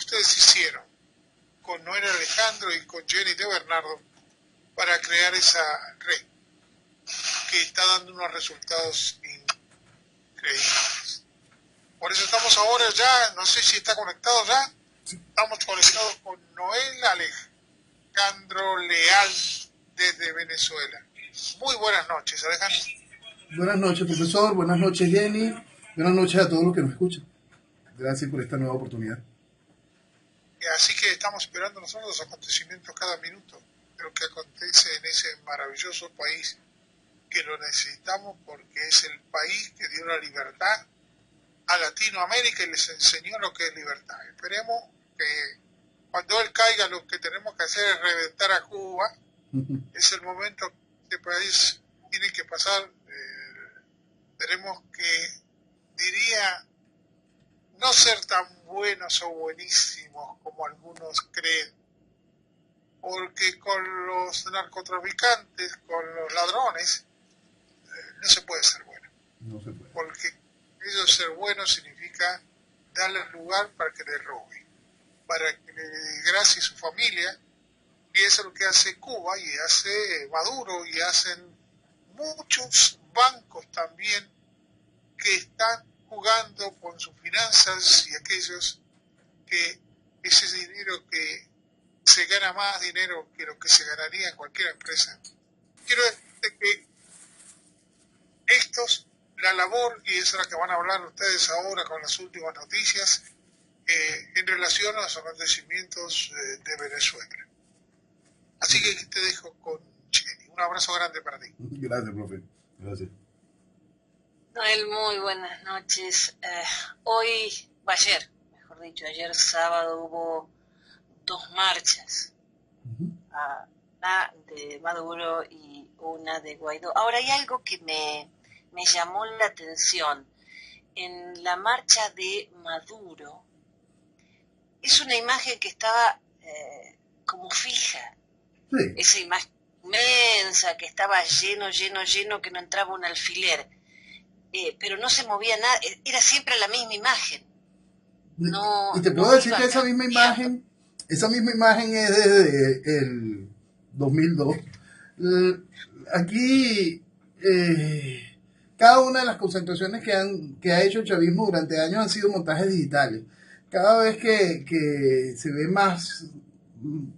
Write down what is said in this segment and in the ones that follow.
ustedes hicieron con Noel Alejandro y con Jenny de Bernardo para crear esa red que está dando unos resultados increíbles. Por eso estamos ahora ya, no sé si está conectado ya, estamos conectados con Noel Alejandro Leal desde Venezuela. Muy buenas noches, Alejandro. Buenas noches, profesor. Buenas noches, Jenny. Buenas noches a todos los que nos escuchan. Gracias por esta nueva oportunidad. Así que estamos esperando nosotros los acontecimientos cada minuto de lo que acontece en ese maravilloso país que lo necesitamos porque es el país que dio la libertad a Latinoamérica y les enseñó lo que es libertad. Esperemos que cuando él caiga lo que tenemos que hacer es reventar a Cuba. Es el momento que este país tiene que pasar. Tenemos que, diría, no ser tan buenos o buenísimos como algunos creen, porque con los narcotraficantes, con los ladrones, no se puede ser bueno. No se puede. Porque ellos ser buenos significa darle lugar para que le roben, para que le desgracie su familia, y eso es lo que hace Cuba y hace Maduro y hacen muchos bancos también que están jugando con sus finanzas y aquellos que ese dinero que se gana más dinero que lo que se ganaría en cualquier empresa. Quiero decirte que la labor, y eso es la que van a hablar ustedes ahora con las últimas noticias, en relación a los acontecimientos de Venezuela. Así que te dejo con Jenny. Un abrazo grande para ti. Gracias, profe. Gracias. Noel, muy buenas noches. Ayer, mejor dicho, ayer sábado hubo 2 marchas, una de Maduro y una de Guaidó. Ahora hay algo que me llamó la atención. En la marcha de Maduro es una imagen que estaba como fija. Sí. Esa imagen inmensa que estaba lleno, que no entraba un alfiler. Pero no se movía nada, era siempre la misma imagen. No, y te puedo decir que esa misma imagen es desde el 2002. Aquí, cada una de las concentraciones que ha hecho el chavismo durante años han sido montajes digitales. Cada vez que se ve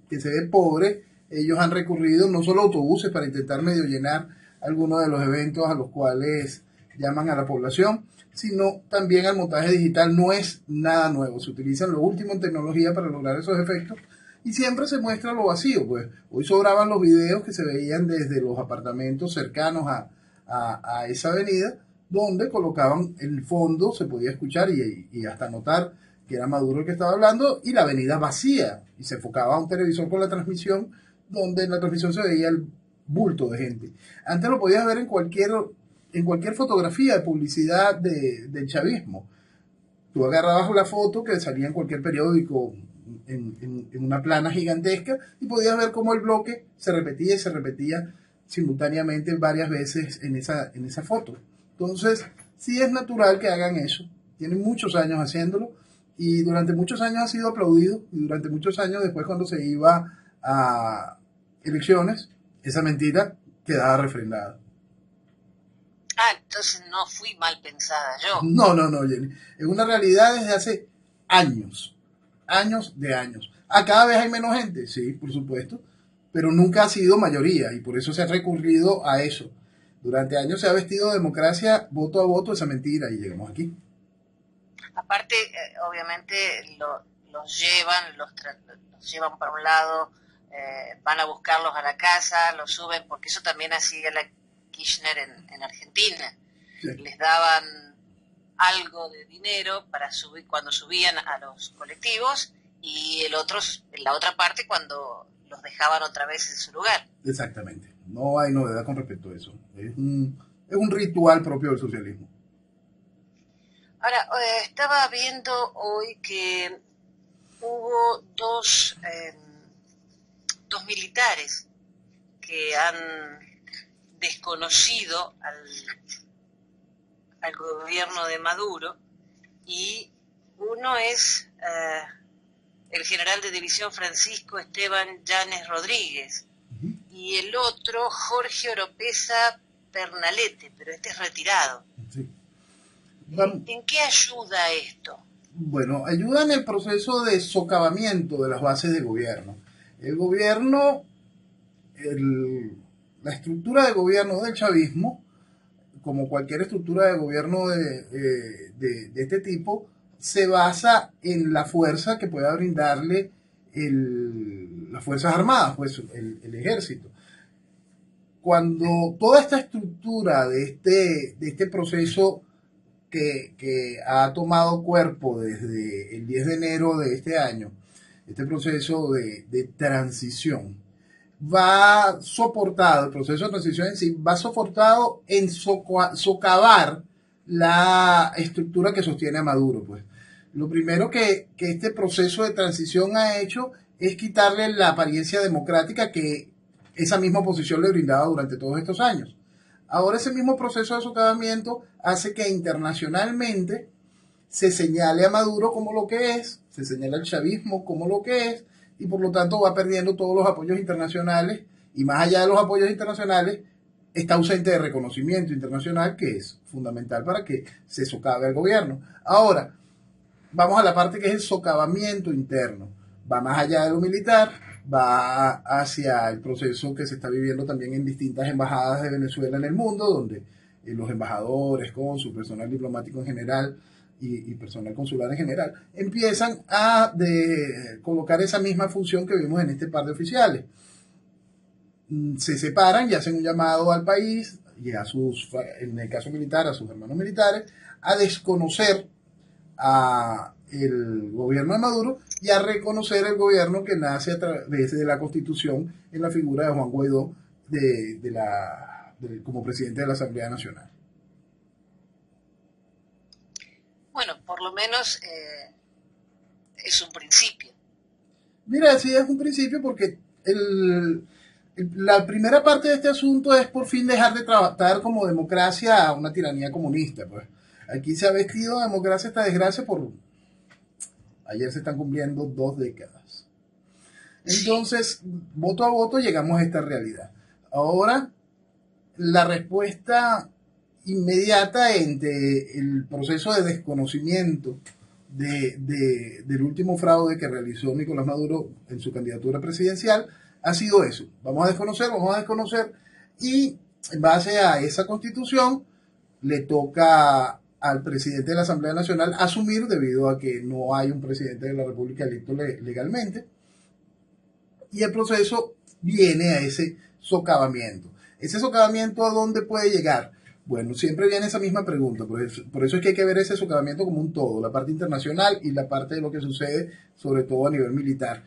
que se ve pobre, ellos han recurrido no solo a autobuses para intentar medio llenar algunos de los eventos a los cuales llaman a la población, sino también al montaje digital. No es nada nuevo, se utilizan lo último en tecnología para lograr esos efectos y siempre se muestra lo vacío. Pues hoy sobraban los videos que se veían desde los apartamentos cercanos a esa avenida, donde colocaban el fondo, se podía escuchar y hasta notar que era Maduro el que estaba hablando, y la avenida vacía, y se enfocaba a un televisor con la transmisión, donde en la transmisión se veía el bulto de gente. Antes lo podías ver en cualquier fotografía de publicidad del chavismo. Tú agarrabas la foto que salía en cualquier periódico en una plana gigantesca y podías ver cómo el bloque se repetía y se repetía simultáneamente varias veces en esa foto. Entonces, sí es natural que hagan eso. Tienen muchos años haciéndolo y durante muchos años ha sido aplaudido, y durante muchos años después, cuando se iba a elecciones, esa mentira quedaba refrendada. Entonces no fui mal pensada yo. No, Jenny. Es una realidad desde hace años de años. Cada vez hay menos gente, sí, por supuesto, pero nunca ha sido mayoría y por eso se ha recurrido a eso. Durante años se ha vestido de democracia voto a voto esa mentira y llegamos aquí. Aparte, obviamente los llevan para un lado, van a buscarlos a la casa, los suben, porque eso también hacía la Kirchner en Argentina. Sí. Les daban algo de dinero para subir cuando subían a los colectivos y la otra parte cuando los dejaban otra vez en su lugar. Exactamente. No hay novedad con respecto a eso. Es un ritual propio del socialismo. Ahora, estaba viendo hoy que hubo dos militares que han desconocido al gobierno de Maduro, y uno es el general de división Francisco Esteban Llanes Rodríguez, y el otro Jorge Oropesa Pernalete, pero este es retirado. Sí. ¿En qué ayuda esto? Bueno, ayuda en el proceso de socavamiento de las bases de gobierno. El gobierno, la estructura de gobierno del chavismo, como cualquier estructura de gobierno de este tipo, se basa en la fuerza que pueda brindarle las Fuerzas Armadas, pues el ejército. Cuando toda esta estructura de este proceso que ha tomado cuerpo desde el 10 de enero de este año, este proceso de transición, va soportado, el proceso de transición en sí, va soportado en socavar la estructura que sostiene a Maduro. Pues lo primero que este proceso de transición ha hecho es quitarle la apariencia democrática que esa misma oposición le brindaba durante todos estos años. Ahora ese mismo proceso de socavamiento hace que internacionalmente se señale a Maduro como lo que es, se señala al chavismo como lo que es, y por lo tanto va perdiendo todos los apoyos internacionales, y más allá de los apoyos internacionales, está ausente de reconocimiento internacional, que es fundamental para que se socave al gobierno. Ahora, vamos a la parte que es el socavamiento interno. Va más allá de lo militar, va hacia el proceso que se está viviendo también en distintas embajadas de Venezuela en el mundo, donde los embajadores, cónsul, personal diplomático en general y personal consular en general, empiezan a colocar esa misma función que vimos en este par de oficiales. Se separan y hacen un llamado al país y en el caso militar, a sus hermanos militares, a desconocer a el gobierno de Maduro y a reconocer el gobierno que nace a través de la Constitución en la figura de Juan Guaidó como presidente de la Asamblea Nacional. Bueno, por lo menos es un principio. Mira, sí es un principio porque la primera parte de este asunto es por fin dejar de tratar como democracia a una tiranía comunista. Pues aquí se ha vestido de democracia esta desgracia ayer se están cumpliendo 2 décadas. Entonces, voto a voto llegamos a esta realidad. Ahora, la respuesta inmediata entre el proceso de desconocimiento del último fraude que realizó Nicolás Maduro en su candidatura presidencial ha sido eso. Vamos a desconocer y en base a esa constitución le toca al presidente de la Asamblea Nacional asumir, debido a que no hay un presidente de la República electo legalmente, y el proceso viene a ese socavamiento. ¿Ese socavamiento a dónde puede llegar? Bueno, siempre viene esa misma pregunta, por eso es que hay que ver ese socavamiento como un todo, la parte internacional y la parte de lo que sucede, sobre todo a nivel militar.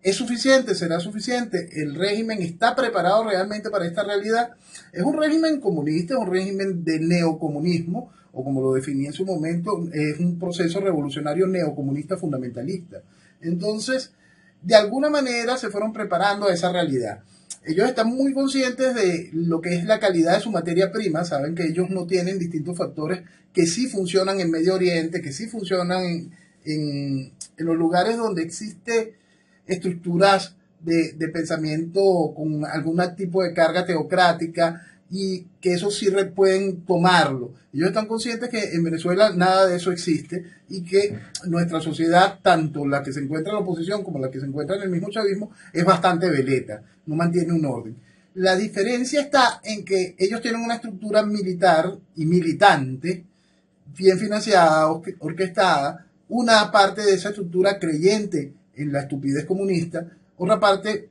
¿Es suficiente? ¿Será suficiente? ¿El régimen está preparado realmente para esta realidad? Es un régimen comunista, es un régimen de neocomunismo, o como lo definí en su momento, es un proceso revolucionario neocomunista fundamentalista. Entonces, de alguna manera se fueron preparando a esa realidad. Ellos están muy conscientes de lo que es la calidad de su materia prima, saben que ellos no tienen distintos factores que sí funcionan en Medio Oriente, que sí funcionan en los lugares donde existe estructuras de pensamiento con algún tipo de carga teocrática, y que eso sí pueden tomarlo. Ellos están conscientes que en Venezuela nada de eso existe y que nuestra sociedad, tanto la que se encuentra en la oposición como la que se encuentra en el mismo chavismo, es bastante veleta, no mantiene un orden. La diferencia está en que ellos tienen una estructura militar y militante bien financiada, orquestada, una parte de esa estructura creyente en la estupidez comunista, otra parte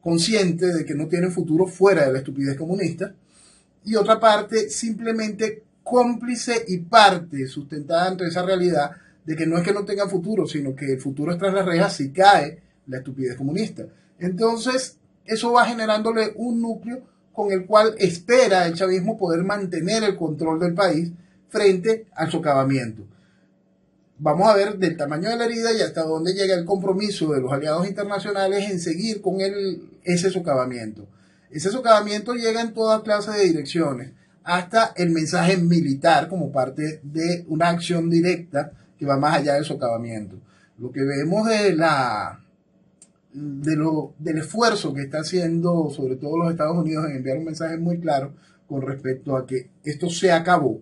consciente de que no tiene futuro fuera de la estupidez comunista, y otra parte simplemente cómplice y parte sustentada ante esa realidad de que no es que no tenga futuro, sino que el futuro es tras las rejas si cae la estupidez comunista. Entonces, eso va generándole un núcleo con el cual espera el chavismo poder mantener el control del país frente al socavamiento. Vamos a ver del tamaño de la herida y hasta dónde llega el compromiso de los aliados internacionales en seguir con ese socavamiento. Ese socavamiento llega en toda clase de direcciones, hasta el mensaje militar como parte de una acción directa que va más allá del socavamiento. Lo que vemos del esfuerzo que está haciendo sobre todo los Estados Unidos en enviar un mensaje muy claro con respecto a que esto se acabó,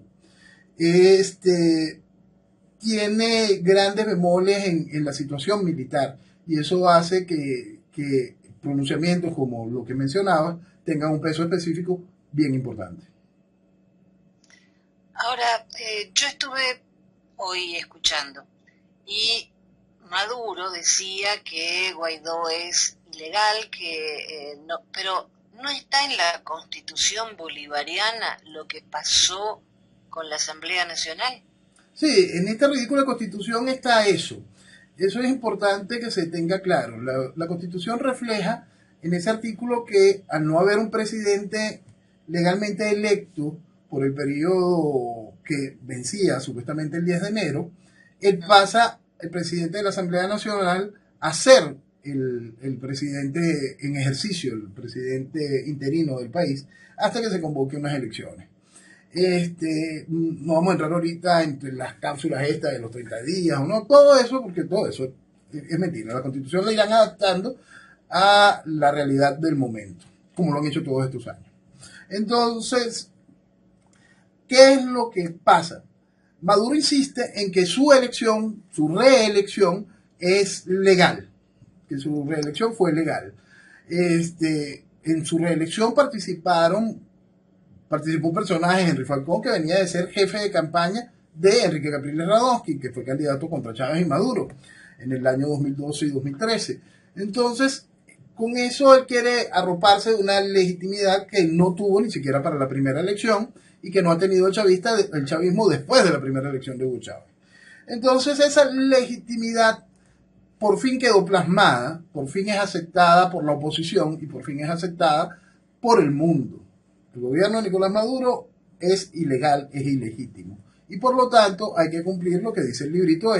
tiene grandes bemoles en la situación militar, y eso hace que pronunciamientos como lo que mencionaba tengan un peso específico bien importante. Ahora, yo estuve hoy escuchando y Maduro decía que Guaidó es ilegal, no, pero no está en la Constitución bolivariana lo que pasó con la Asamblea Nacional. Sí, en esta ridícula Constitución está eso. Eso es importante que se tenga claro. La Constitución refleja en ese artículo que al no haber un presidente legalmente electo por el periodo que vencía supuestamente el 10 de enero, él pasa, el presidente de la Asamblea Nacional, a ser el presidente en ejercicio, el presidente interino del país, hasta que se convoque unas elecciones. No vamos a entrar ahorita entre las cápsulas estas de los 30 días o no, todo eso, porque todo eso es mentira. La Constitución la irán adaptando a la realidad del momento, como lo han hecho todos estos años. Entonces, ¿qué es lo que pasa? Maduro insiste en que su elección, su reelección, es legal, que su reelección fue legal. En su reelección participó un personaje, Henry Falcón, que venía de ser jefe de campaña de Enrique Capriles Radonsky, que fue candidato contra Chávez y Maduro en el año 2012 y 2013. Entonces, con eso él quiere arroparse de una legitimidad que no tuvo ni siquiera para la primera elección y que no ha tenido el chavismo después de la primera elección de Hugo Chávez. Entonces, esa legitimidad por fin quedó plasmada, por fin es aceptada por la oposición y por fin es aceptada por el mundo. El gobierno de Nicolás Maduro es ilegal, es ilegítimo. Y por lo tanto hay que cumplir lo que dice el librito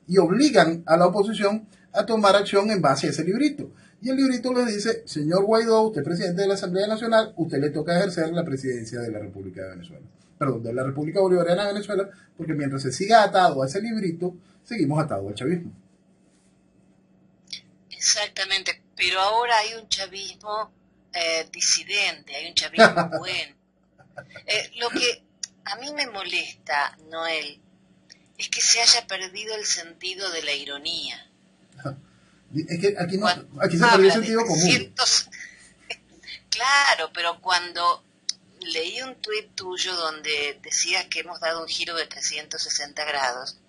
y obligan a la oposición a tomar acción en base a ese librito. Y el librito les dice, señor Guaidó, usted es presidente de la Asamblea Nacional, usted le toca ejercer la presidencia de la República de Venezuela. Perdón, de la República Bolivariana de Venezuela, porque mientras se siga atado a ese librito, seguimos atados al chavismo. Exactamente, pero ahora hay un chavismo disidente, hay un chavismo bueno. Lo que a mí me molesta, Noel, es que se haya perdido el sentido de la ironía. Es que aquí se perdió el sentido común. Claro, pero cuando leí un tuit tuyo donde decías que hemos dado un giro de 360 grados,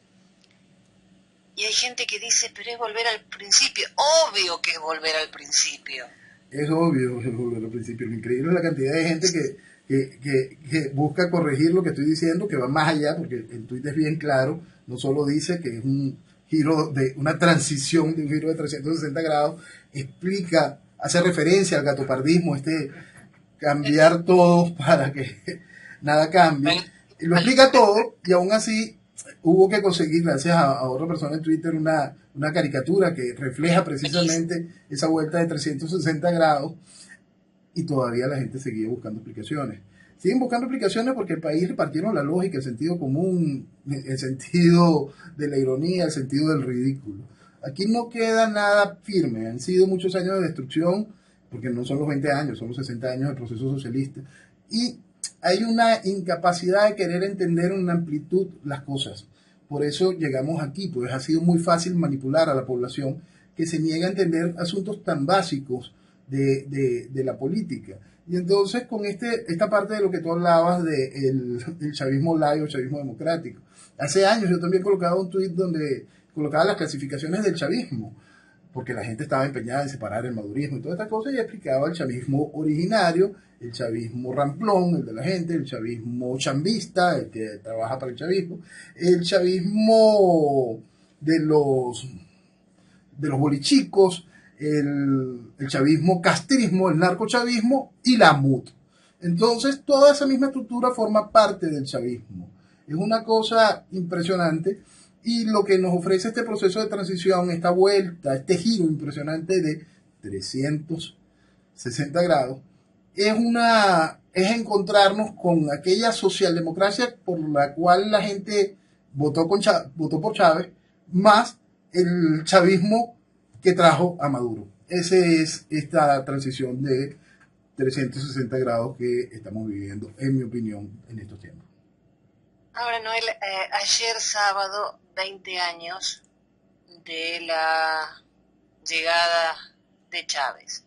y hay gente que dice, pero es volver al principio. Obvio que es volver al principio. Es obvio que es volver al principio. Lo increíble es la cantidad de gente que busca corregir lo que estoy diciendo, que va más allá, porque el tuit es bien claro. No solo dice que es un giro una transición de un giro de 360 grados, explica, hace referencia al gatopardismo, cambiar todo para que nada cambie. Y lo explica todo, y aún así hubo que conseguir, gracias a otra persona en Twitter, una caricatura que refleja precisamente esa vuelta de 360 grados, y todavía la gente seguía buscando explicaciones. Siguen buscando explicaciones porque el país repartieron la lógica, el sentido común, el sentido de la ironía, el sentido del ridículo. Aquí no queda nada firme, han sido muchos años de destrucción, porque no son los 20 años, son los 60 años del proceso socialista, y hay una incapacidad de querer entender en amplitud las cosas. Por eso llegamos aquí, pues ha sido muy fácil manipular a la población que se niega a entender asuntos tan básicos de la política. Y entonces con esta parte de lo que tú hablabas del chavismo laico, chavismo democrático. Hace años yo también colocaba un tuit donde colocaba las clasificaciones del chavismo, porque la gente estaba empeñada en separar el madurismo y toda esta cosa, y explicaba el chavismo originario, el chavismo ramplón, el de la gente, el chavismo chambista, el que trabaja para el chavismo, el chavismo de los bolichicos, el chavismo castrismo, el narcochavismo y la MUT. Entonces, toda esa misma estructura forma parte del chavismo. Es una cosa impresionante, y lo que nos ofrece este proceso de transición, esta vuelta, este giro impresionante de 360 grados, es encontrarnos con aquella socialdemocracia por la cual la gente votó por Chávez, más el chavismo que trajo a Maduro. Esa es esta transición de 360 grados que estamos viviendo, en mi opinión, en estos tiempos. Ahora, Noel, ayer sábado, 20 años de la llegada de Chávez.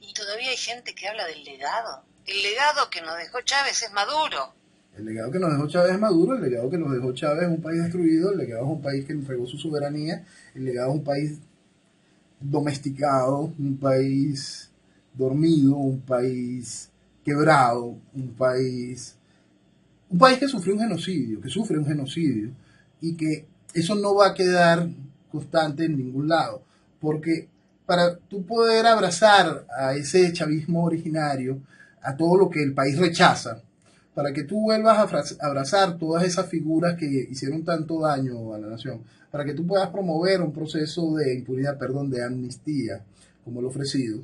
Y todavía hay gente que habla del legado. El legado que nos dejó Chávez es Maduro. El legado que nos dejó Chávez es Maduro, el legado que nos dejó Chávez es un país destruido, el legado es un país que entregó su soberanía, el legado es un país domesticado, un país dormido, un país quebrado, un país que sufre un genocidio, y que eso no va a quedar constante en ningún lado, porque para tú poder abrazar a ese chavismo originario, a todo lo que el país rechaza, para que tú vuelvas a abrazar todas esas figuras que hicieron tanto daño a la nación, para que tú puedas promover un proceso de impunidad, perdón, de amnistía, como el ofrecido,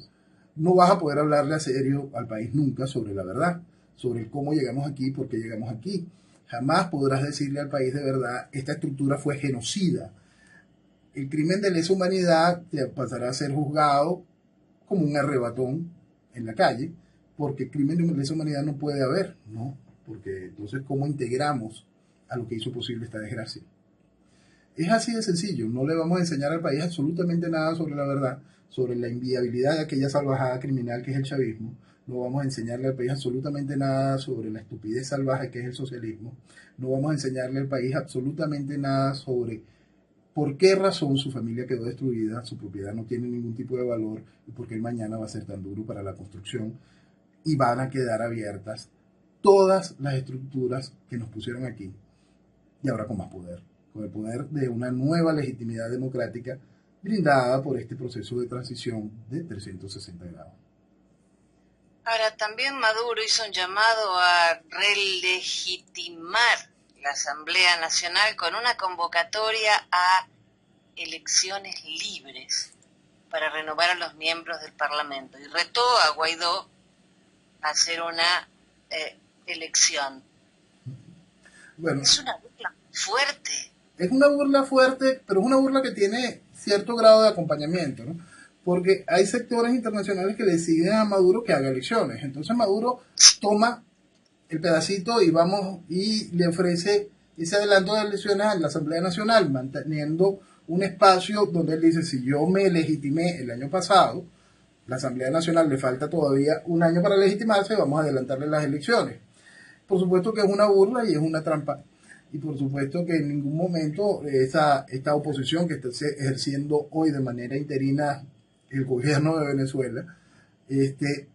no vas a poder hablarle a serio al país nunca sobre la verdad, sobre cómo llegamos aquí, por qué llegamos aquí. Jamás podrás decirle al país de verdad, esta estructura fue genocida. El crimen de lesa humanidad pasará a ser juzgado como un arrebatón en la calle, porque crimen de lesa humanidad no puede haber, ¿no? Porque entonces, ¿cómo integramos a lo que hizo posible esta desgracia? Es así de sencillo, no le vamos a enseñar al país absolutamente nada sobre la verdad, sobre la inviabilidad de aquella salvajada criminal que es el chavismo, no vamos a enseñarle al país absolutamente nada sobre la estupidez salvaje que es el socialismo, no vamos a enseñarle al país absolutamente nada sobre por qué razón su familia quedó destruida, su propiedad no tiene ningún tipo de valor y por qué el mañana va a ser tan duro para la construcción y van a quedar abiertas todas las estructuras que nos pusieron aquí y ahora con más poder, con el poder de una nueva legitimidad democrática brindada por este proceso de transición de 360 grados. Ahora, también Maduro hizo un llamado a relegitimar la Asamblea Nacional con una convocatoria a elecciones libres para renovar a los miembros del Parlamento y retó a Guaidó a hacer una elección. Bueno, es una burla fuerte. Es una burla fuerte, pero es una burla que tiene cierto grado de acompañamiento, ¿no? Porque hay sectores internacionales que le siguen a Maduro que haga elecciones. Entonces Maduro toma el pedacito y le ofrece ese adelanto de elecciones a la Asamblea Nacional, manteniendo un espacio donde él dice, si yo me legitimé el año pasado, la Asamblea Nacional le falta todavía un año para legitimarse, vamos a adelantarle las elecciones. Por supuesto que es una burla y es una trampa. Y por supuesto que en ningún momento esta oposición que está ejerciendo hoy de manera interina el gobierno de Venezuela debe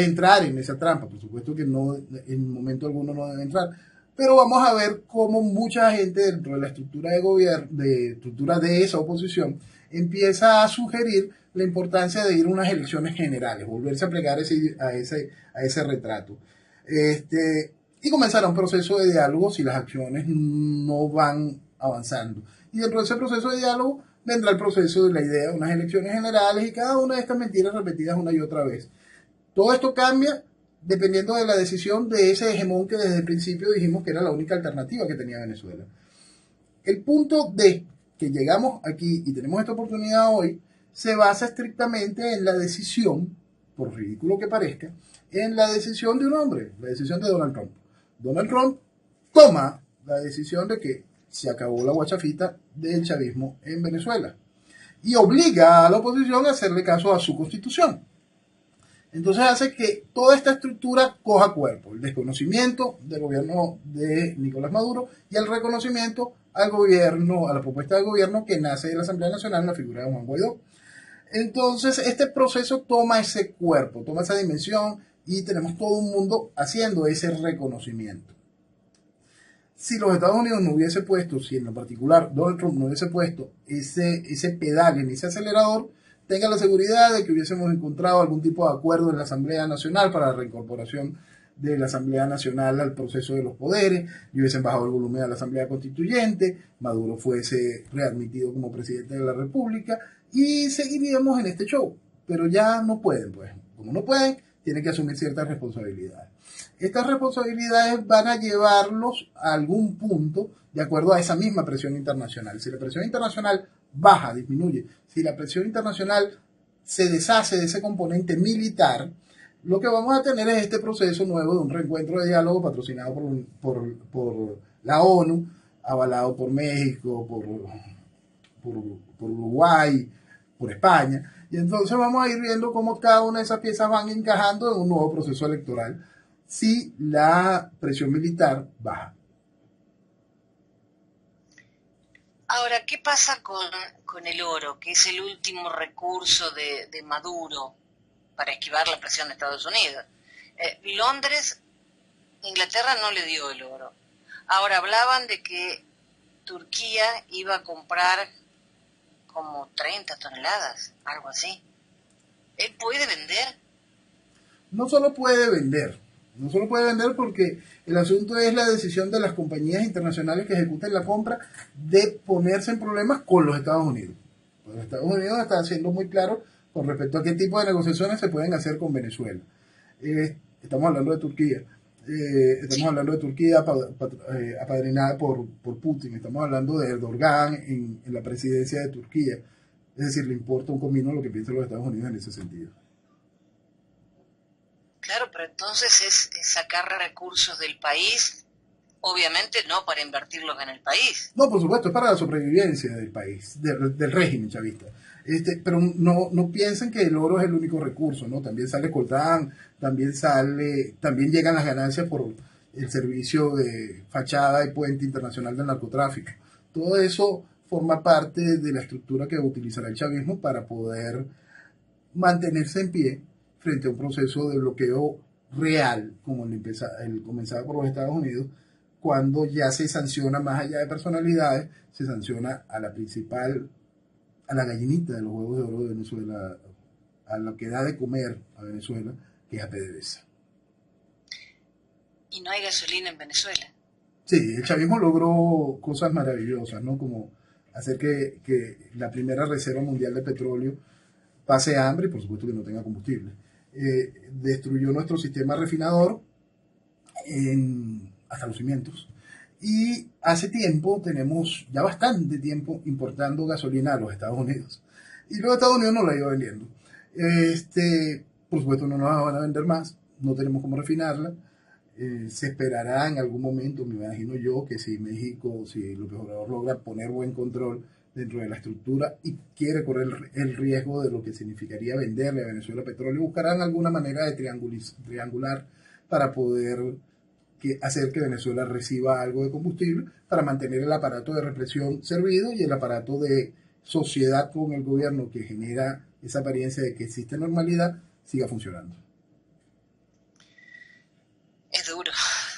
entrar en esa trampa. Por supuesto que no, en momento alguno no debe entrar. Pero vamos a ver cómo mucha gente dentro de la estructura de gobierno, de esa oposición, empieza a sugerir la importancia de ir a unas elecciones generales, volverse a plegar a ese retrato. Y comenzará un proceso de diálogo si las acciones no van avanzando. Y dentro de ese proceso de diálogo vendrá el proceso de la idea de unas elecciones generales y cada una de estas mentiras repetidas una y otra vez. Todo esto cambia dependiendo de la decisión de ese hegemón que desde el principio dijimos que era la única alternativa que tenía Venezuela. El punto de que llegamos aquí y tenemos esta oportunidad hoy se basa estrictamente en la decisión, por ridículo que parezca, en la decisión de un hombre, la decisión de Donald Trump. Donald Trump toma la decisión de que se acabó la guachafita del chavismo en Venezuela y obliga a la oposición a hacerle caso a su constitución. Entonces hace que toda esta estructura coja cuerpo, el desconocimiento del gobierno de Nicolás Maduro y el reconocimiento al gobierno, a la propuesta del gobierno que nace de la Asamblea Nacional en la figura de Juan Guaidó. Entonces este proceso toma ese cuerpo, toma esa dimensión y tenemos todo un mundo haciendo ese reconocimiento. Si los Estados Unidos no hubiese puesto, si en lo particular Donald Trump no hubiese puesto ese pedal en ese acelerador, tenga la seguridad de que hubiésemos encontrado algún tipo de acuerdo en la Asamblea Nacional para la reincorporación de la Asamblea Nacional al proceso de los poderes, y hubiesen bajado el volumen de la Asamblea Constituyente, Maduro fuese readmitido como presidente de la República y seguiríamos en este show. Pero ya no pueden, pues. Como no pueden, tiene que asumir ciertas responsabilidades. Estas responsabilidades van a llevarlos a algún punto de acuerdo a esa misma presión internacional. Si la presión internacional baja, disminuye, si la presión internacional se deshace de ese componente militar, lo que vamos a tener es este proceso nuevo de un reencuentro de diálogo patrocinado por la ONU, avalado por México, por Uruguay, por España. Y entonces vamos a ir viendo cómo cada una de esas piezas van encajando en un nuevo proceso electoral si la presión militar baja. Ahora, ¿qué pasa con el oro, que es el último recurso de Maduro para esquivar la presión de Estados Unidos? Londres, Inglaterra no le dio el oro. Ahora hablaban de que Turquía iba a comprar como 30 toneladas, algo así. ¿Él puede vender? No solo puede vender porque el asunto es la decisión de las compañías internacionales que ejecuten la compra de ponerse en problemas con los Estados Unidos. Los Estados Unidos están siendo muy claros con respecto a qué tipo de negociaciones se pueden hacer con Venezuela. Estamos hablando de Turquía. Estamos hablando de Turquía apadrinada por Putin. Estamos hablando de Erdogan en la presidencia de Turquía. Es decir, le importa un comino lo que piensan los Estados Unidos en ese sentido. Claro, pero entonces es sacar recursos del país, obviamente no para invertirlos en el país. No, por supuesto, es para la sobrevivencia del país, del régimen chavista. Pero no piensen que el oro es el único recurso, ¿no? También sale coltán, también llegan las ganancias por el servicio de fachada y puente internacional del narcotráfico. Todo eso forma parte de la estructura que utilizará el chavismo para poder mantenerse en pie frente a un proceso de bloqueo real, como el comenzado por los Estados Unidos, cuando ya se sanciona más allá de personalidades, se sanciona a la principal, a la gallinita de los huevos de oro de Venezuela, a lo que da de comer a Venezuela, que es a PDVSA. ¿Y no hay gasolina en Venezuela? Sí, el chavismo logró cosas maravillosas, ¿no? Como hacer que la primera reserva mundial de petróleo pase hambre y por supuesto que no tenga combustible. Destruyó nuestro sistema refinador hasta los cimientos. Y hace tiempo, tenemos ya bastante tiempo importando gasolina a los Estados Unidos. Y los Estados Unidos nos la iba vendiendo. Por supuesto no nos van a vender más, no tenemos cómo refinarla. Se esperará en algún momento, me imagino yo, que si México, si López Obrador logra poner buen control dentro de la estructura y quiere correr el riesgo de lo que significaría venderle a Venezuela petróleo, buscarán alguna manera de triangular para poder hacer que Venezuela reciba algo de combustible para mantener el aparato de represión servido y el aparato de sociedad con el gobierno que genera esa apariencia de que existe normalidad siga funcionando. Es duro.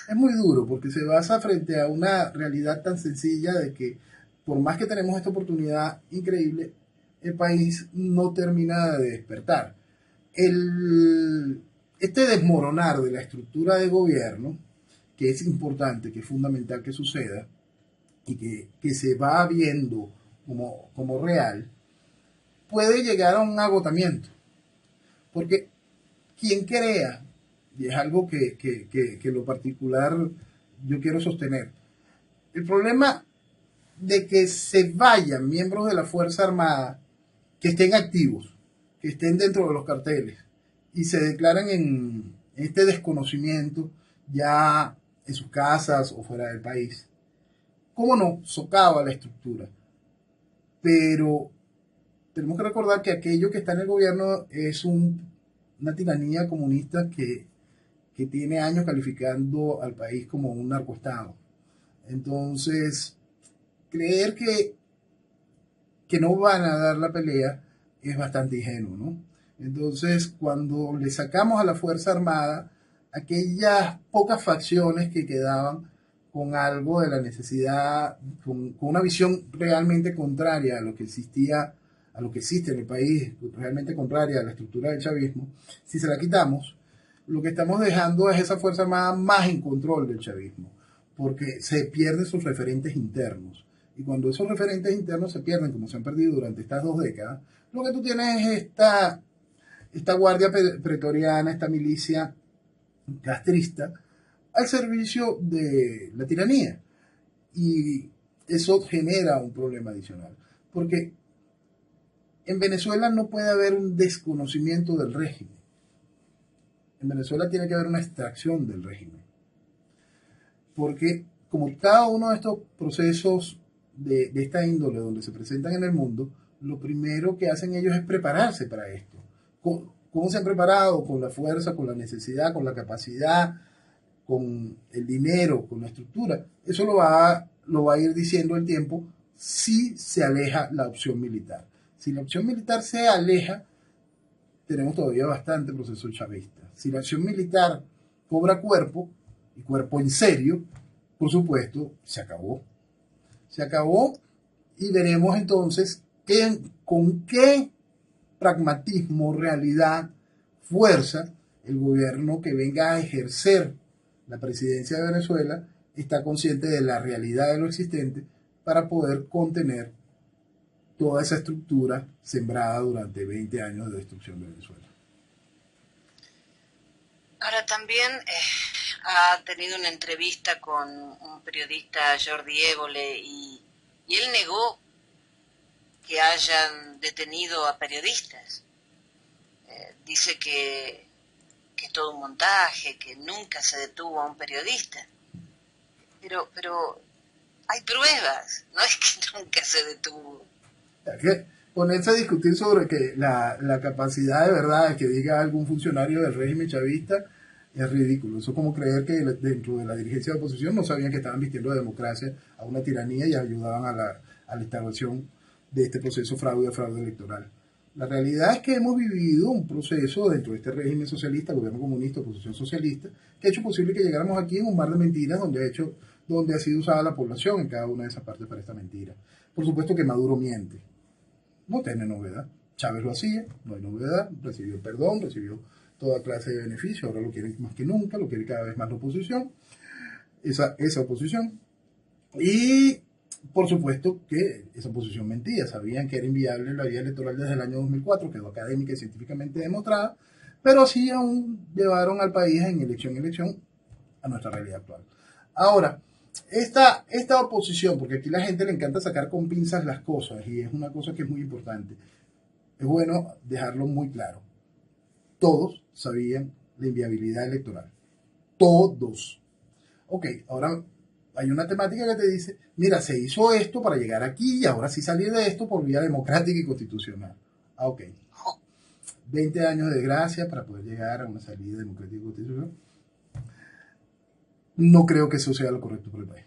Es muy duro porque se basa frente a una realidad tan sencilla de que por más que tenemos esta oportunidad increíble, el país no termina de despertar. Este desmoronar de la estructura de gobierno, que es importante, que es fundamental que suceda, y que se va viendo como real, puede llegar a un agotamiento. Porque quien crea, y es algo que lo particular yo quiero sostener, el problema de que se vayan miembros de la Fuerza Armada que estén activos, que estén dentro de los carteles y se declaran en este desconocimiento ya en sus casas o fuera del país. ¿Cómo no? Socava la estructura. Pero tenemos que recordar que aquello que está en el gobierno es una tiranía comunista que tiene años calificando al país como un narcoestado. Entonces, creer que no van a dar la pelea es bastante ingenuo, ¿no? Entonces, cuando le sacamos a la Fuerza Armada aquellas pocas facciones que quedaban con algo de la necesidad, con una visión realmente contraria a lo que existía, a lo que existe en el país, realmente contraria a la estructura del chavismo, si se la quitamos, lo que estamos dejando es esa Fuerza Armada más en control del chavismo, porque se pierden sus referentes internos. Y cuando esos referentes internos se pierden, como se han perdido durante estas 2 décadas, lo que tú tienes es esta guardia pretoriana, esta milicia castrista, al servicio de la tiranía. Y eso genera un problema adicional, porque en Venezuela no puede haber un desconocimiento del régimen. En Venezuela tiene que haber una extracción del régimen. Porque como cada uno de estos procesos de esta índole donde se presentan en el mundo, lo primero que hacen ellos es prepararse para esto. ¿Cómo se han preparado? Con la fuerza, con la necesidad, con la capacidad, con el dinero, con la estructura. Eso lo va a ir diciendo el tiempo si se aleja la opción militar. Si la opción militar se aleja, tenemos todavía bastante proceso chavista. Si la acción militar cobra cuerpo, y cuerpo en serio, por supuesto, se acabó. Se acabó y veremos entonces con qué pragmatismo, realidad, fuerza, el gobierno que venga a ejercer la presidencia de Venezuela está consciente de la realidad de lo existente para poder contener toda esa estructura sembrada durante 20 años de destrucción de Venezuela. Ahora también ha tenido una entrevista con un periodista, Jordi Évole, y él negó que hayan detenido a periodistas. Dice que es todo un montaje, que nunca se detuvo a un periodista. Pero hay pruebas, no es que nunca se detuvo. Es que ponerse a discutir sobre que la capacidad de verdad que diga algún funcionario del régimen chavista es ridículo. Eso es como creer que dentro de la dirigencia de oposición no sabían que estaban vistiendo de democracia a una tiranía y ayudaban a la instauración de este proceso fraude electoral. La realidad es que hemos vivido un proceso dentro de este régimen socialista, gobierno comunista, oposición socialista, que ha hecho posible que llegáramos aquí en un mar de mentiras donde ha sido usada la población en cada una de esas partes para esta mentira. Por supuesto que Maduro miente. No tiene novedad. Chávez lo hacía, no hay novedad, recibió perdón, recibió toda clase de beneficios, ahora lo quiere más que nunca, lo quiere cada vez más la oposición, esa oposición. Y por supuesto que esa oposición mentía, sabían que era inviable la vía electoral desde el año 2004, quedó académica y científicamente demostrada, pero así aún llevaron al país en elección a nuestra realidad actual. Ahora, esta oposición, porque aquí la gente le encanta sacar con pinzas las cosas, y es una cosa que es muy importante, es bueno dejarlo muy claro. Todos sabían la inviabilidad electoral. Todos. Ok, ahora hay una temática que te dice, mira, se hizo esto para llegar aquí y ahora sí salir de esto por vía democrática y constitucional. Ah, ok. 20 años de gracia para poder llegar a una salida democrática y constitucional. No creo que eso sea lo correcto para el país.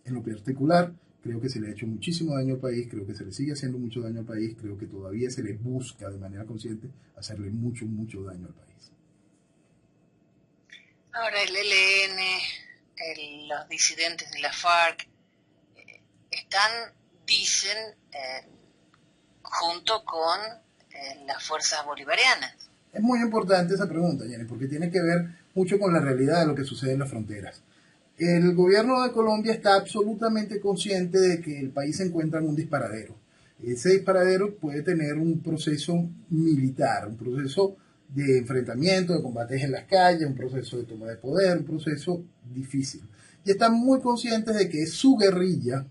En lo particular, creo que se le ha hecho muchísimo daño al país, creo que se le sigue haciendo mucho daño al país, creo que todavía se le busca de manera consciente hacerle mucho daño al país. Ahora el ELN, los disidentes de la FARC, dicen, junto con las fuerzas bolivarianas. Es muy importante esa pregunta, Jenny, porque tiene que ver mucho con la realidad de lo que sucede en las fronteras. El gobierno de Colombia está absolutamente consciente de que el país se encuentra en un disparadero. Ese disparadero puede tener un proceso militar, un proceso de enfrentamiento, de combates en las calles, un proceso de toma de poder, un proceso difícil. Y están muy conscientes de que su guerrilla,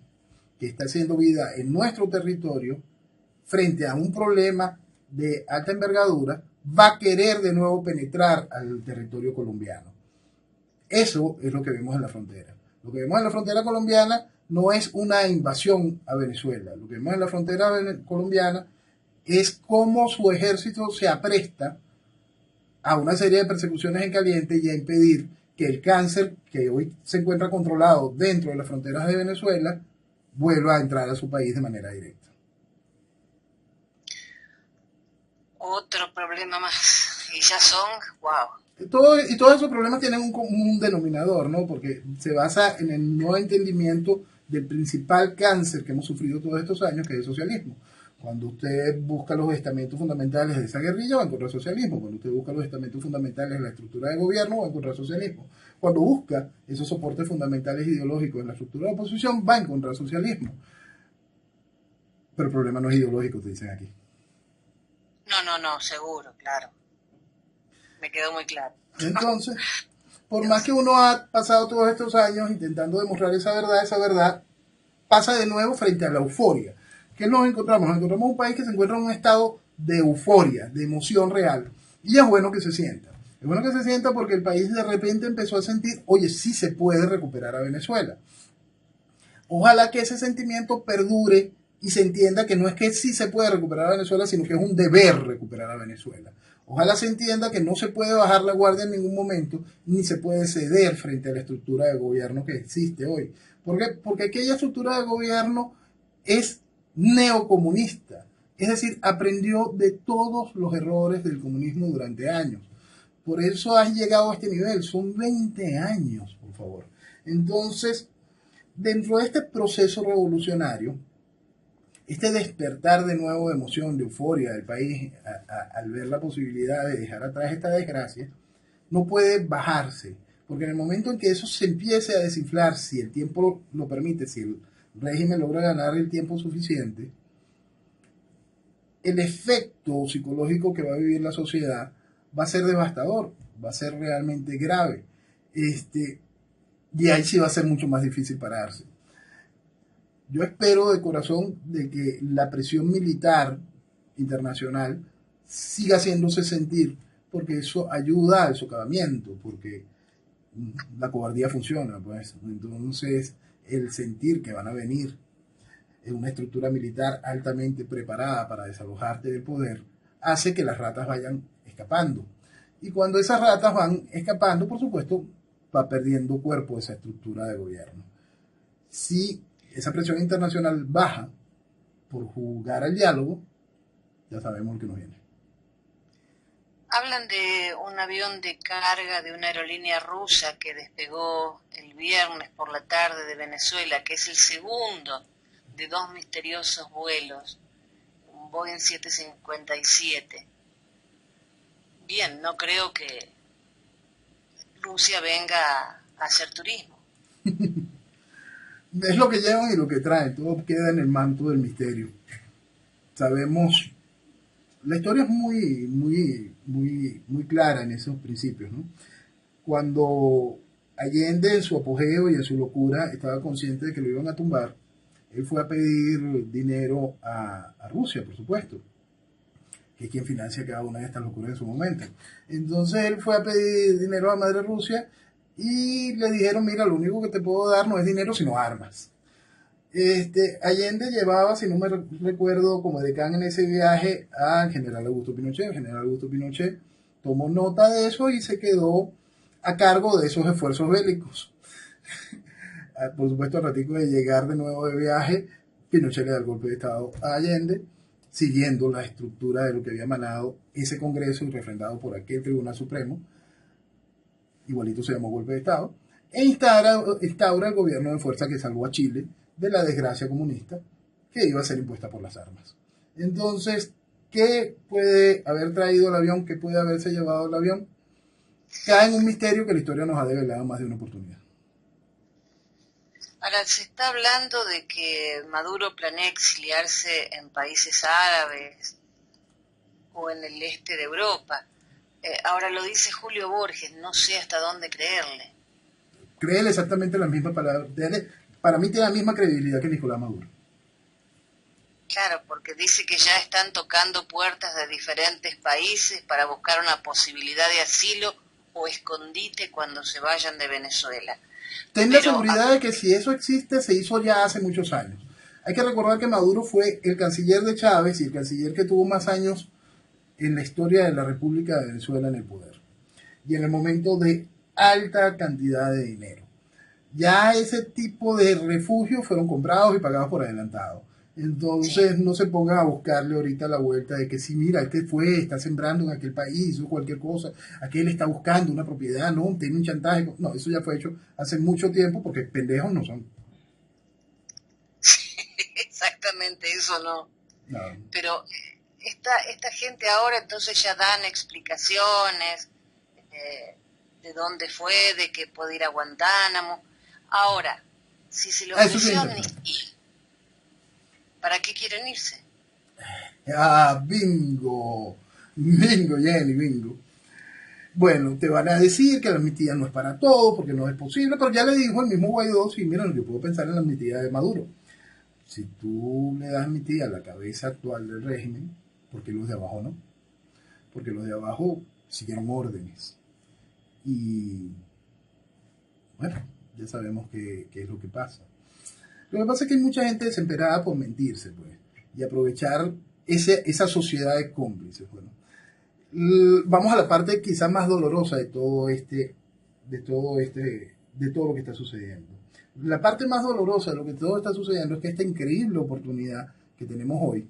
que está haciendo vida en nuestro territorio, frente a un problema de alta envergadura, va a querer de nuevo penetrar al territorio colombiano. Eso es lo que vemos en la frontera. Lo que vemos en la frontera colombiana no es una invasión a Venezuela. Lo que vemos en la frontera colombiana es cómo su ejército se apresta a una serie de persecuciones en caliente y a impedir que el cáncer que hoy se encuentra controlado dentro de las fronteras de Venezuela vuelva a entrar a su país de manera directa. Otro problema más. Y ya son, wow. Todos esos problemas tienen un común denominador, ¿no? Porque se basa en el no entendimiento del principal cáncer que hemos sufrido todos estos años, que es el socialismo. Cuando usted busca los estamentos fundamentales de esa guerrilla, va a encontrar socialismo. Cuando usted busca los estamentos fundamentales de la estructura de gobierno, va a encontrar socialismo. Cuando busca esos soportes fundamentales ideológicos en la estructura de oposición, va a encontrar socialismo. Pero el problema no es ideológico, te dicen aquí. No, seguro, claro. Me quedó muy claro. Entonces, por más que uno ha pasado todos estos años intentando demostrar esa verdad pasa de nuevo frente a la euforia. ¿Qué nos encontramos? Nos encontramos un país que se encuentra en un estado de euforia, de emoción real. Y es bueno que se sienta. Es bueno que se sienta porque el país de repente empezó a sentir, oye, sí se puede recuperar a Venezuela. Ojalá que ese sentimiento perdure y se entienda que no es que sí se puede recuperar a Venezuela, sino que es un deber recuperar a Venezuela. Ojalá se entienda que no se puede bajar la guardia en ningún momento, ni se puede ceder frente a la estructura de gobierno que existe hoy. ¿Por qué? Porque aquella estructura de gobierno es neocomunista, es decir, aprendió de todos los errores del comunismo durante años. Por eso has llegado a este nivel, son 20 años, por favor. Entonces, dentro de este proceso revolucionario, este despertar de nuevo de emoción, de euforia del país al ver la posibilidad de dejar atrás esta desgracia, no puede bajarse, porque en el momento en que eso se empiece a desinflar, si el tiempo lo permite, si el régimen logra ganar el tiempo suficiente, el efecto psicológico que va a vivir la sociedad va a ser devastador, va a ser realmente grave. Y ahí sí va a ser mucho más difícil pararse. Yo espero de corazón de que la presión militar internacional siga haciéndose sentir, porque eso ayuda al socavamiento, porque la cobardía funciona, pues. Entonces, el sentir que van a venir en una estructura militar altamente preparada para desalojarte del poder hace que las ratas vayan escapando. Y cuando esas ratas van escapando, por supuesto, va perdiendo cuerpo esa estructura de gobierno. Si esa presión internacional baja por jugar al diálogo, ya sabemos lo que nos viene. Hablan de un avión de carga de una aerolínea rusa que despegó el viernes por la tarde de Venezuela, que es el segundo de 2 misteriosos vuelos, un Boeing 757. Bien, no creo que Rusia venga a hacer turismo. Es lo que llevan y lo que traen, todo queda en el manto del misterio. Sabemos, la historia es muy clara en esos principios, ¿no? Cuando Allende en su apogeo y en su locura estaba consciente de que lo iban a tumbar, él fue a pedir dinero a Rusia, por supuesto, que es quien financia cada una de estas locuras en su momento. Entonces él fue a pedir dinero a Madre Rusia y le dijeron, mira, lo único que te puedo dar no es dinero, sino armas. Allende llevaba, si no me recuerdo, como decán en ese viaje al general Augusto Pinochet. El general Augusto Pinochet tomó nota de eso y se quedó a cargo de esos esfuerzos bélicos. Por supuesto, al ratico de llegar de nuevo de viaje, Pinochet le da el golpe de Estado a Allende, siguiendo la estructura de lo que había emanado ese Congreso y refrendado por aquel Tribunal Supremo, igualito se llamó golpe de Estado, e instaura el gobierno de fuerza que salvó a Chile de la desgracia comunista que iba a ser impuesta por las armas. Entonces, ¿qué puede haber traído el avión? ¿Qué puede haberse llevado el avión? Cae en un misterio que la historia nos ha develado más de una oportunidad. Ahora, se está hablando de que Maduro planea exiliarse en países árabes o en el este de Europa. Ahora lo dice Julio Borges, no sé hasta dónde creerle. Créele exactamente las mismas palabras. Para mí tiene la misma credibilidad que Nicolás Maduro. Claro, porque dice que ya están tocando puertas de diferentes países para buscar una posibilidad de asilo o escondite cuando se vayan de Venezuela. Ten la seguridad de que si eso existe, se hizo ya hace muchos años. Hay que recordar que Maduro fue el canciller de Chávez y el canciller que tuvo más años en la historia de la República de Venezuela en el poder. Y en el momento de alta cantidad de dinero. Ya ese tipo de refugios fueron comprados y pagados por adelantado. Entonces no se pongan a buscarle ahorita la vuelta de que sí, mira, está sembrando en aquel país o cualquier cosa, aquel está buscando una propiedad, no, tiene un chantaje. No, eso ya fue hecho hace mucho tiempo porque pendejos no son. Exactamente, eso no. No. Pero esta gente ahora entonces ya dan explicaciones de dónde fue, de que puede ir a Guantánamo. Ahora, si se lo ofreció amnistía, ¿para qué quieren irse? Ah, bingo. Bingo, Jenny, bingo. Bueno, te van a decir que la amnistía no es para todos, porque no es posible, pero ya le dijo el mismo Guaidó, sí, mira, yo puedo pensar en la amnistía de Maduro. Si tú le das amnistía a la cabeza actual del régimen, porque los de abajo no? Porque los de abajo siguieron órdenes. Y bueno, ya sabemos qué es lo que pasa. Lo que pasa es que hay mucha gente desesperada por mentirse, pues, y aprovechar esa sociedad de cómplices. Bueno, vamos a la parte quizás más dolorosa de todo lo que está sucediendo. La parte más dolorosa de lo que todo está sucediendo es que esta increíble oportunidad que tenemos hoy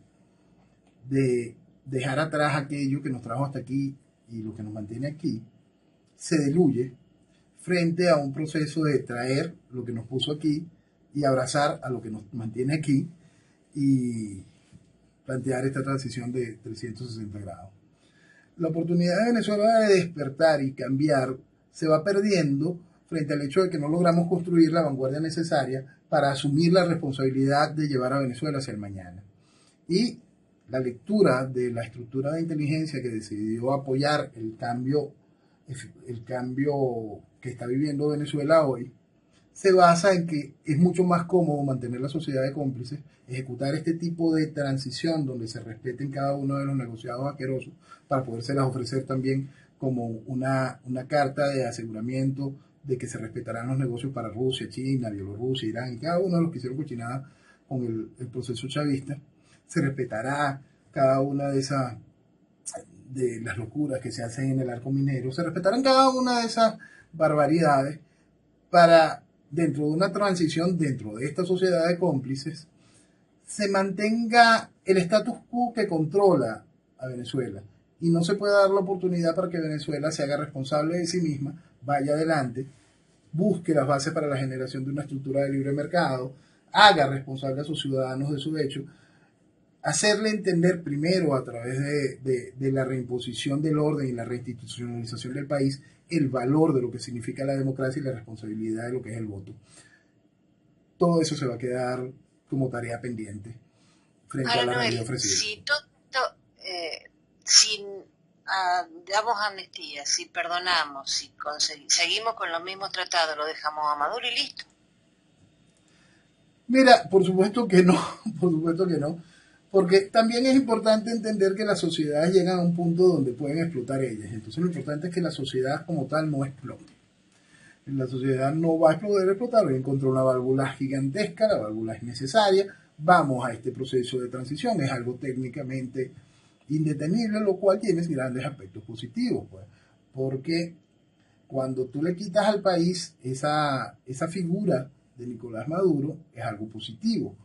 de dejar atrás aquello que nos trajo hasta aquí y lo que nos mantiene aquí, se diluye frente a un proceso de traer lo que nos puso aquí y abrazar a lo que nos mantiene aquí y plantear esta transición de 360 grados. La oportunidad de Venezuela de despertar y cambiar se va perdiendo frente al hecho de que no logramos construir la vanguardia necesaria para asumir la responsabilidad de llevar a Venezuela hacia el mañana. Y la lectura de la estructura de inteligencia que decidió apoyar el cambio que está viviendo Venezuela hoy, se basa en que es mucho más cómodo mantener la sociedad de cómplices, ejecutar este tipo de transición donde se respeten cada uno de los negociados asquerosos para podérselas ofrecer también como una carta de aseguramiento de que se respetarán los negocios para Rusia, China, Bielorrusia, Irán y cada uno de los que hicieron cochinada con el proceso chavista. Se respetará cada una de las locuras que se hacen en el arco minero, se respetarán cada una de esas barbaridades para, dentro de una transición, dentro de esta sociedad de cómplices, se mantenga el status quo que controla a Venezuela y no se puede dar la oportunidad para que Venezuela se haga responsable de sí misma, vaya adelante, busque las bases para la generación de una estructura de libre mercado, haga responsable a sus ciudadanos de su hecho, hacerle entender primero a través de la reimposición del orden y la reinstitucionalización del país el valor de lo que significa la democracia y la responsabilidad de lo que es el voto. Todo eso se va a quedar como tarea pendiente frente Ahora, a la Noel, realidad ofrecida. si damos amnistía, si perdonamos, si seguimos con los mismos tratados, lo dejamos a Maduro y listo. Mira, por supuesto que no, por supuesto que no, porque también es importante entender que las sociedades llegan a un punto donde pueden explotar ellas. Entonces lo importante es que la sociedad como tal no explote. La sociedad no va a poder explotar, va a encontrar una válvula gigantesca, la válvula es necesaria, vamos a este proceso de transición, es algo técnicamente indetenible, lo cual tiene grandes aspectos positivos, pues, porque cuando tú le quitas al país esa figura de Nicolás Maduro, es algo positivo.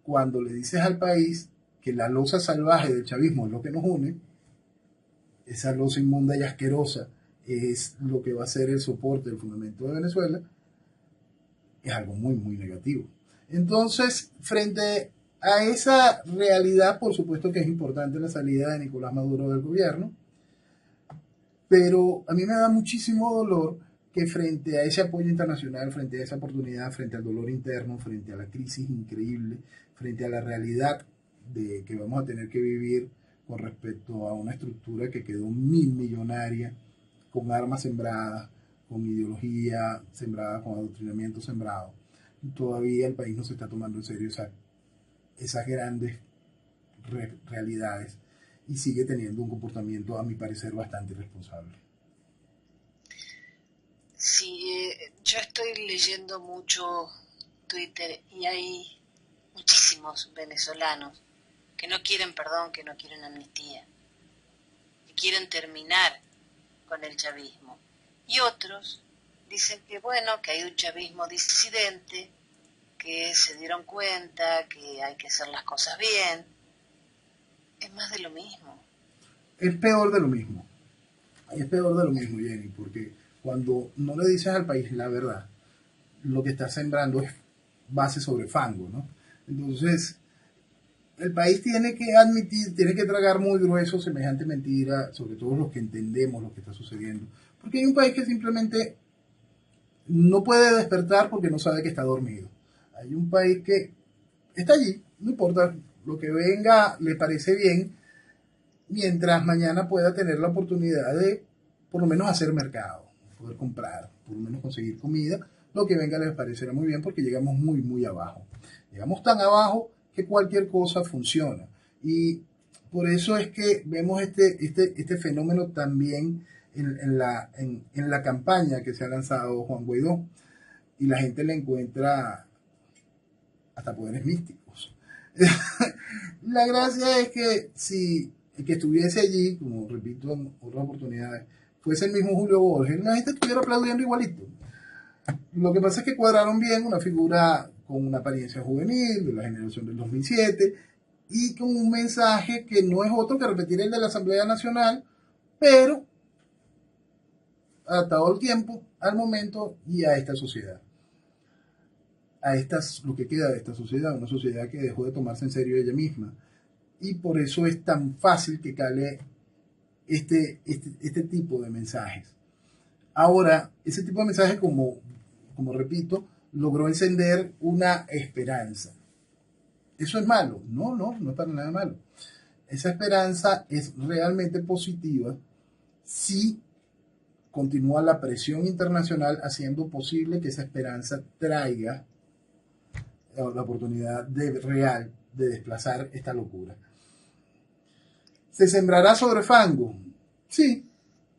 Cuando le dices al país que la losa salvaje del chavismo es lo que nos une, esa losa inmunda y asquerosa es lo que va a ser el soporte del fundamento de Venezuela, es algo muy, muy negativo. Entonces, frente a esa realidad, por supuesto que es importante la salida de Nicolás Maduro del gobierno, pero a mí me da muchísimo dolor que frente a ese apoyo internacional, frente a esa oportunidad, frente al dolor interno, frente a la crisis increíble, frente a la realidad de que vamos a tener que vivir con respecto a una estructura que quedó millonaria, con armas sembradas, con ideología sembrada, con adoctrinamiento sembrado, todavía el país no se está tomando en serio esas grandes realidades y sigue teniendo un comportamiento, a mi parecer, bastante irresponsable. Sí, yo estoy leyendo mucho Twitter y hay muchísimos venezolanos que no quieren perdón, que no quieren amnistía, que quieren terminar con el chavismo. Y otros dicen que bueno, que hay un chavismo disidente, que se dieron cuenta que hay que hacer las cosas bien. Es más de lo mismo. Es peor de lo mismo. Es peor de lo mismo, Jenny, porque cuando no le dices al país la verdad, lo que estás sembrando es base sobre fango, ¿no? Entonces, el país tiene que admitir, tiene que tragar muy grueso semejante mentira, sobre todo los que entendemos lo que está sucediendo. Porque hay un país que simplemente no puede despertar porque no sabe que está dormido. Hay un país que está allí, no importa lo que venga le parece bien, mientras mañana pueda tener la oportunidad de por lo menos hacer mercado, poder comprar, por lo menos conseguir comida, lo que venga les parecerá muy bien porque llegamos muy, muy abajo. Llegamos tan abajo que cualquier cosa funciona. Y por eso es que vemos este fenómeno también en la campaña que se ha lanzado Juan Guaidó. Y la gente le encuentra hasta poderes místicos. La gracia es que si el que estuviese allí, como repito en otras oportunidades, fuese el mismo Julio Borges, la gente estuviera aplaudiendo igualito. Lo que pasa es que cuadraron bien una figura con una apariencia juvenil, de la generación del 2007, y con un mensaje que no es otro que repetir el de la Asamblea Nacional, pero adaptado al tiempo, al momento y a esta sociedad. Lo que queda de esta sociedad, una sociedad que dejó de tomarse en serio ella misma. Y por eso es tan fácil que cale este tipo de mensajes. Ahora, ese tipo de mensajes, como repito, logró encender una esperanza. ¿Eso es malo? No es para nada malo. Esa esperanza es realmente positiva si continúa la presión internacional haciendo posible que esa esperanza traiga la oportunidad real de desplazar esta locura. ¿Se sembrará sobre fango? Sí.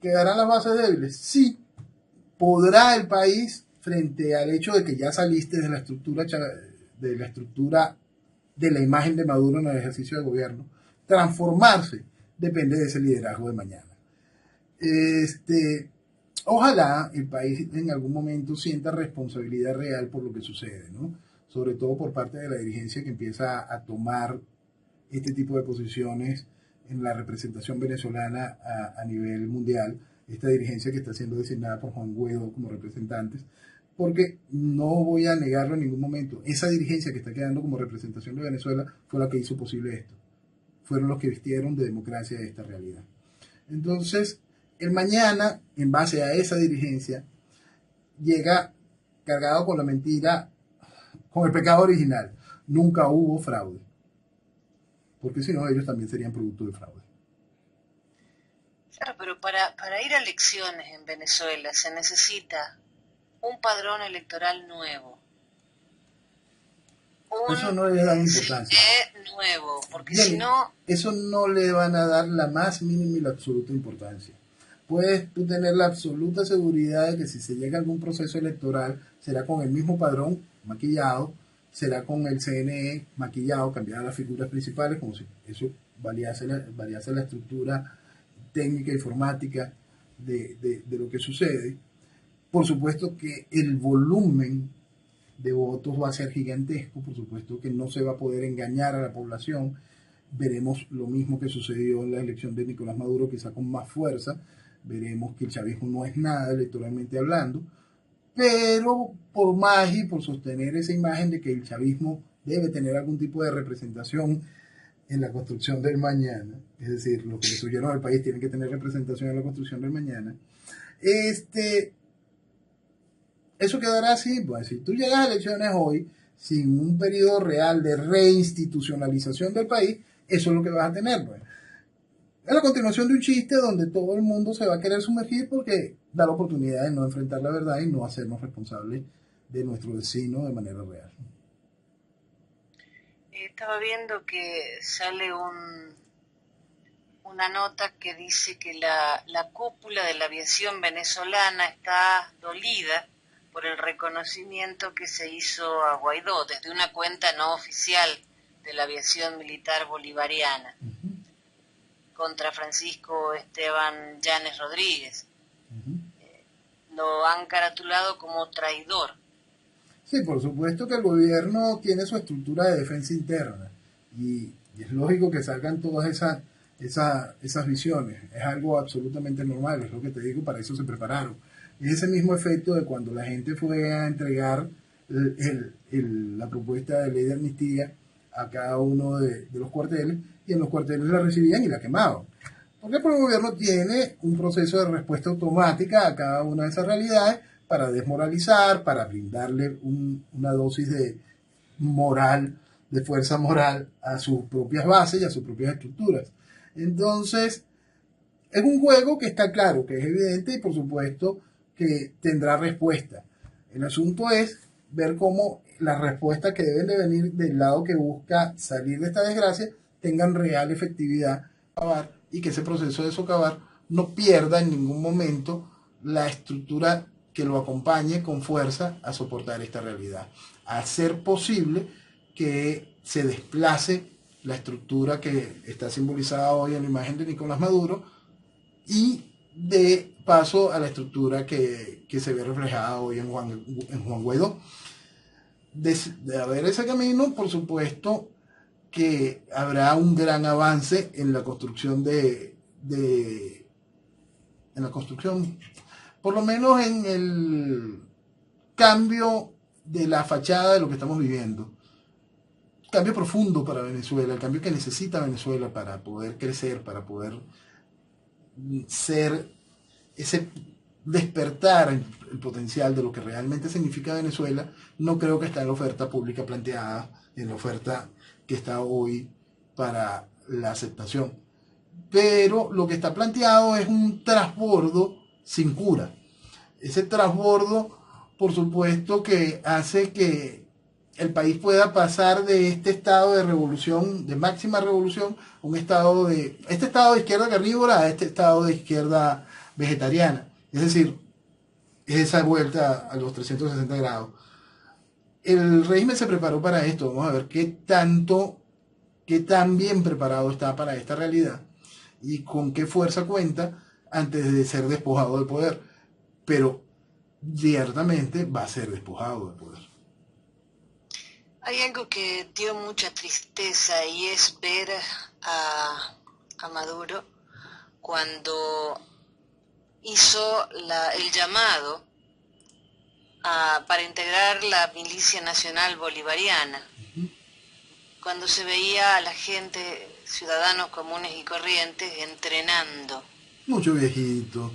¿Quedarán las bases débiles? Sí. ¿Podrá el país, frente al hecho de que ya saliste de la estructura de la imagen de Maduro en el ejercicio de gobierno, transformarse? Depende de ese liderazgo de mañana. Ojalá el país en algún momento sienta responsabilidad real por lo que sucede, ¿no? Sobre todo por parte de la dirigencia que empieza a tomar este tipo de posiciones en la representación venezolana a nivel mundial, esta dirigencia que está siendo designada por Juan Guaidó como representantes, porque no voy a negarlo en ningún momento, esa dirigencia que está quedando como representación de Venezuela fue la que hizo posible esto, fueron los que vistieron de democracia esta realidad. Entonces, el mañana, en base a esa dirigencia, llega cargado con la mentira, con el pecado original. Nunca hubo fraude. Porque si no, ellos también serían producto de fraude. Claro, pero para ir a elecciones en Venezuela se necesita un padrón electoral nuevo. Eso no le dan importancia. Nuevo, porque Bien, si no... Eso no le van a dar la más mínima y la absoluta importancia. Puedes tú tener la absoluta seguridad de que si se llega a algún proceso electoral, será con el mismo padrón maquillado, será con el CNE maquillado, cambiadas las figuras principales, como si eso variase la estructura técnica informática de lo que sucede. Por supuesto que el volumen de votos va a ser gigantesco, por supuesto que no se va a poder engañar a la población. Veremos lo mismo que sucedió en la elección de Nicolás Maduro, quizá con más fuerza. Veremos que el chavismo no es nada electoralmente hablando, pero por más y por sostener esa imagen de que el chavismo debe tener algún tipo de representación en la construcción del mañana, es decir, los que destruyeron al país tienen que tener representación en la construcción del mañana, eso quedará así. Pues si tú llegas a elecciones hoy sin un periodo real de reinstitucionalización del país, eso es lo que vas a tener, pues. Es la continuación de un chiste donde todo el mundo se va a querer sumergir porque da la oportunidad de no enfrentar la verdad y no hacernos responsables de nuestro destino de manera real. Estaba viendo que sale una nota que dice que la cúpula de la aviación venezolana está dolida por el reconocimiento que se hizo a Guaidó desde una cuenta no oficial de la aviación militar bolivariana contra Francisco Esteban Llanes Rodríguez. Lo han caratulado como traidor. Sí, por supuesto que el gobierno tiene su estructura de defensa interna y es lógico que salgan todas esas visiones. Es algo absolutamente normal, es lo que te digo, para eso se prepararon. Es ese mismo efecto de cuando la gente fue a entregar la propuesta de ley de amnistía a cada uno de los cuarteles, y en los cuarteles la recibían y la quemaban. Porque el gobierno tiene un proceso de respuesta automática a cada una de esas realidades para desmoralizar, para brindarle una dosis de moral de fuerza moral a sus propias bases y a sus propias estructuras. Entonces, es un juego que está claro, que es evidente y por supuesto que tendrá respuesta. El asunto es ver cómo las respuestas que deben de venir del lado que busca salir de esta desgracia tengan real efectividad y que ese proceso de socavar no pierda en ningún momento la estructura que lo acompañe con fuerza a soportar esta realidad. A hacer posible que se desplace la estructura que está simbolizada hoy en la imagen de Nicolás Maduro y de paso a la estructura que se ve reflejada hoy en Juan Guaidó. De haber ese camino, por supuesto que habrá un gran avance en la construcción en la construcción, por lo menos en el cambio de la fachada de lo que estamos viviendo. Cambio profundo para Venezuela, el cambio que necesita Venezuela para poder crecer, para poder ser ese despertar el potencial de lo que realmente significa Venezuela. No creo que está en la oferta pública planteada, en la oferta que está hoy para la aceptación. Pero lo que está planteado es un transbordo sin cura. Ese transbordo, por supuesto, que hace que el país pueda pasar de este estado de revolución, de máxima revolución, a un estado de izquierda carnívora a este estado de izquierda vegetariana. Es decir, esa vuelta a los 360 grados. El régimen se preparó para esto. Vamos a ver qué tan bien preparado está para esta realidad y con qué fuerza cuenta antes de ser despojado del poder. Pero ciertamente va a ser despojado del poder. Hay algo que dio mucha tristeza y es ver a Maduro cuando hizo el llamado para integrar la Milicia Nacional Bolivariana, cuando se veía a la gente, ciudadanos comunes y corrientes, entrenando. Mucho viejito.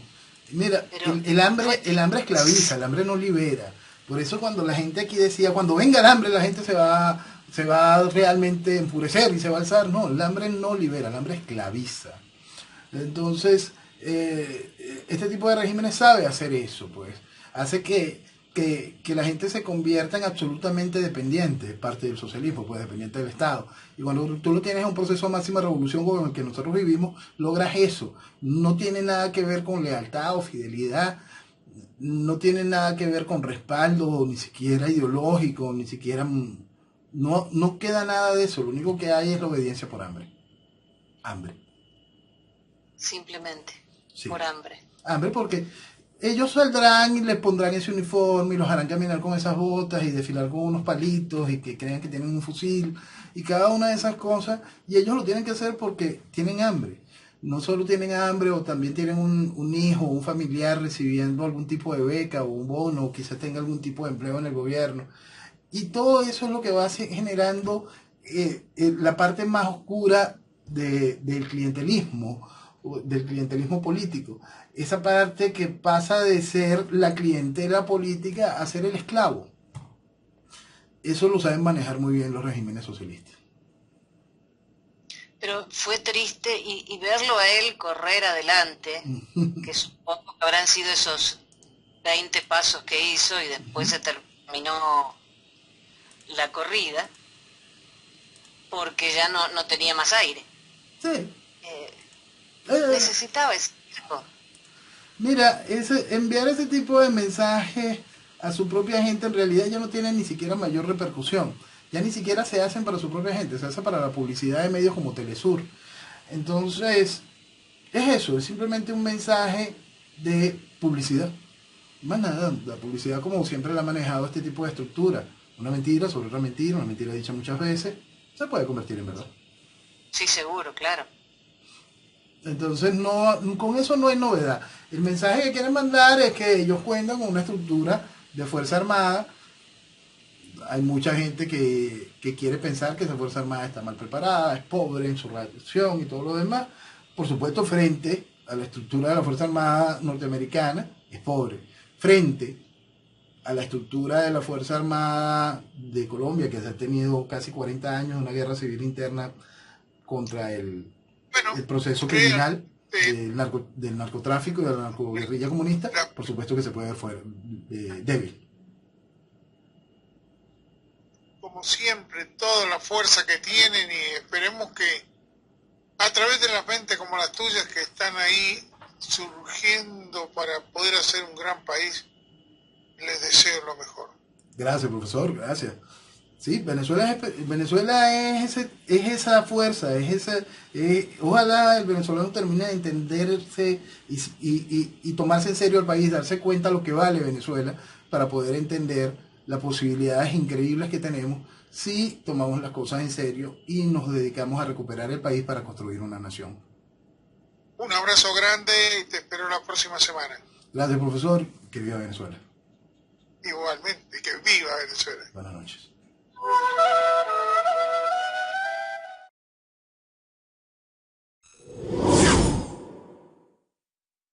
Mira, el hambre esclaviza, el hambre no libera. Por eso cuando la gente aquí decía, cuando venga el hambre la gente se va a realmente enfurecer y se va a alzar. No, el hambre no libera, el hambre esclaviza. Entonces, este tipo de regímenes sabe hacer eso, pues. Hace que la gente se convierta en absolutamente dependiente, parte del socialismo, pues dependiente del Estado. Y cuando tú lo tienes en un proceso de máxima revolución como el que nosotros vivimos, logras eso. No tiene nada que ver con lealtad o fidelidad, no tiene nada que ver con respaldo, ni siquiera ideológico, ni siquiera... No queda nada de eso, lo único que hay es la obediencia por hambre. Hambre. Simplemente, sí. Por hambre. Hambre porque ellos saldrán y les pondrán ese uniforme y los harán caminar con esas botas y desfilar con unos palitos y que crean que tienen un fusil y cada una de esas cosas, y ellos lo tienen que hacer porque tienen hambre. No solo tienen hambre, o también tienen un hijo o un familiar recibiendo algún tipo de beca o un bono, o quizás tenga algún tipo de empleo en el gobierno. Y todo eso es lo que va generando la parte más oscura del clientelismo político. Esa parte que pasa de ser la clientela política a ser el esclavo. Eso lo saben manejar muy bien los regímenes socialistas. Pero fue triste y verlo a él correr adelante, que supongo que habrán sido esos 20 pasos que hizo y después se terminó la corrida, porque ya no tenía más aire. Sí. Necesitaba ese tipo. Mira, enviar ese tipo de mensajes a su propia gente en realidad ya no tiene ni siquiera mayor repercusión. Ya ni siquiera se hacen para su propia gente, se hace para la publicidad de medios como Telesur. Entonces, es eso, es simplemente un mensaje de publicidad. Más nada, la publicidad como siempre la ha manejado este tipo de estructura. Una mentira sobre otra mentira, una mentira dicha muchas veces, se puede convertir en verdad. Sí, seguro, claro. Entonces, con eso no hay novedad. El mensaje que quieren mandar es que ellos cuentan con una estructura de Fuerza Armada. Hay mucha gente que quiere pensar que esa Fuerza Armada está mal preparada, es pobre en su reacción y todo lo demás. Por supuesto, frente a la estructura de la Fuerza Armada norteamericana, es pobre. Frente a la estructura de la Fuerza Armada de Colombia, que se ha tenido casi 40 años, una guerra civil interna contra el proceso criminal del narcotráfico y de la narcoguerrilla comunista, por supuesto que se puede ver débil. Como siempre, toda la fuerza que tienen, y esperemos que a través de las mentes como las tuyas que están ahí surgiendo para poder hacer un gran país, les deseo lo mejor. Gracias, profesor, gracias. Sí, Venezuela es esa fuerza, ojalá el venezolano termine de entenderse y tomarse en serio el país, darse cuenta lo que vale Venezuela para poder entender las posibilidades increíbles que tenemos si tomamos las cosas en serio y nos dedicamos a recuperar el país para construir una nación. Un abrazo grande y te espero la próxima semana. Gracias, profesor. Que viva Venezuela. Igualmente, que viva Venezuela. Buenas noches.